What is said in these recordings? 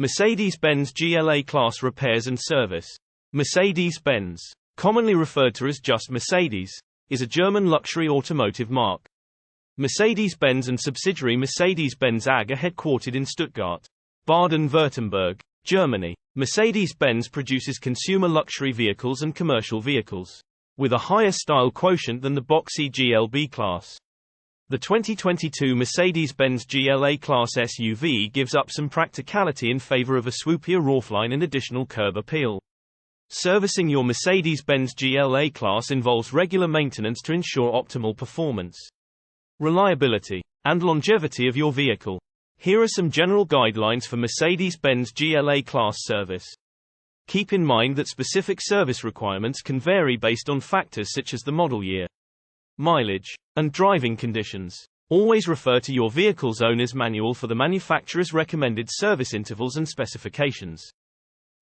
Mercedes-Benz GLA class repairs and service. Mercedes-Benz, commonly referred to as just Mercedes, is a German luxury automotive marque. Mercedes-Benz and subsidiary Mercedes-Benz AG are headquartered in Stuttgart, Baden-Württemberg, Germany. Mercedes-Benz produces consumer luxury vehicles and commercial vehicles, with a higher style quotient than the boxy GLB class. The 2022 Mercedes-Benz GLA class SUV gives up some practicality in favor of a swoopier roofline and additional curb appeal. Servicing your Mercedes-Benz GLA class involves regular maintenance to ensure optimal performance, reliability, and longevity of your vehicle. Here are some general guidelines for Mercedes-Benz GLA class service. Keep in mind that specific service requirements can vary based on factors such as the model year, mileage, and driving conditions. Always refer to your vehicle's owner's manual for the manufacturer's recommended service intervals and specifications.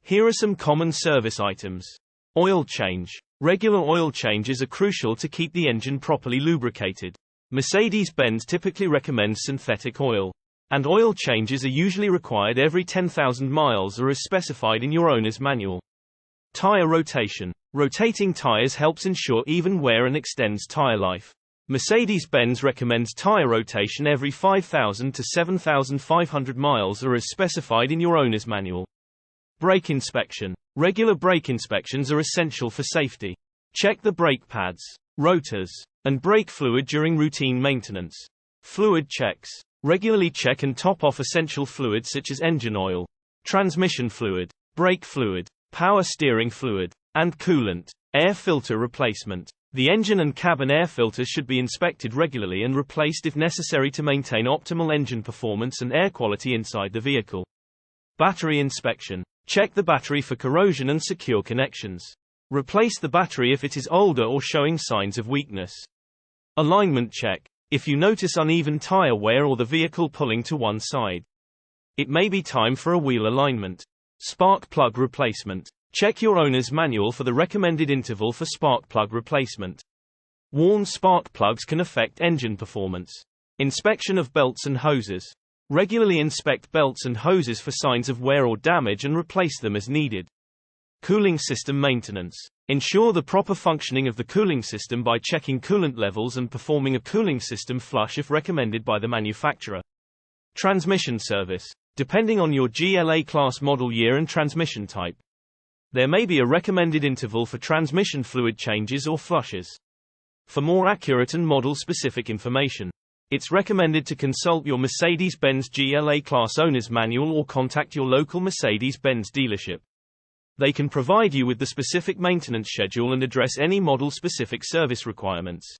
Here are some common service items. Oil change. Regular oil changes are crucial to keep the engine properly lubricated. Mercedes-Benz typically recommends synthetic oil, and oil changes are usually required every 10,000 miles or as specified in your owner's manual. Tire rotation. Rotating tires helps ensure even wear and extends tire life. Mercedes-Benz recommends tire rotation every 5,000 to 7,500 miles or as specified in your owner's manual. Brake inspection. Regular brake inspections are essential for safety. Check the brake pads, rotors, and brake fluid during routine maintenance. Fluid checks. Regularly check and top off essential fluids such as engine oil, transmission fluid, brake fluid, power steering fluid, and coolant. Air filter replacement. The engine and cabin air filters should be inspected regularly and replaced if necessary to maintain optimal engine performance and air quality inside the vehicle. Battery inspection. Check the battery for corrosion and secure connections. Replace the battery if it is older or showing signs of weakness. Alignment check. If you notice uneven tire wear or the vehicle pulling to one side, it may be time for a wheel alignment. Spark plug replacement. Check your owner's manual for the recommended interval for spark plug replacement. Worn spark plugs can affect engine performance. Inspection of belts and hoses. Regularly inspect belts and hoses for signs of wear or damage and replace them as needed. Cooling system maintenance. Ensure the proper functioning of the cooling system by checking coolant levels and performing a cooling system flush if recommended by the manufacturer. Transmission service. Depending on your GLA class model year and transmission type, there may be a recommended interval for transmission fluid changes or flushes. For more accurate and model-specific information, it's recommended to consult your Mercedes-Benz GLA class owner's manual or contact your local Mercedes-Benz dealership. They can provide you with the specific maintenance schedule and address any model-specific service requirements.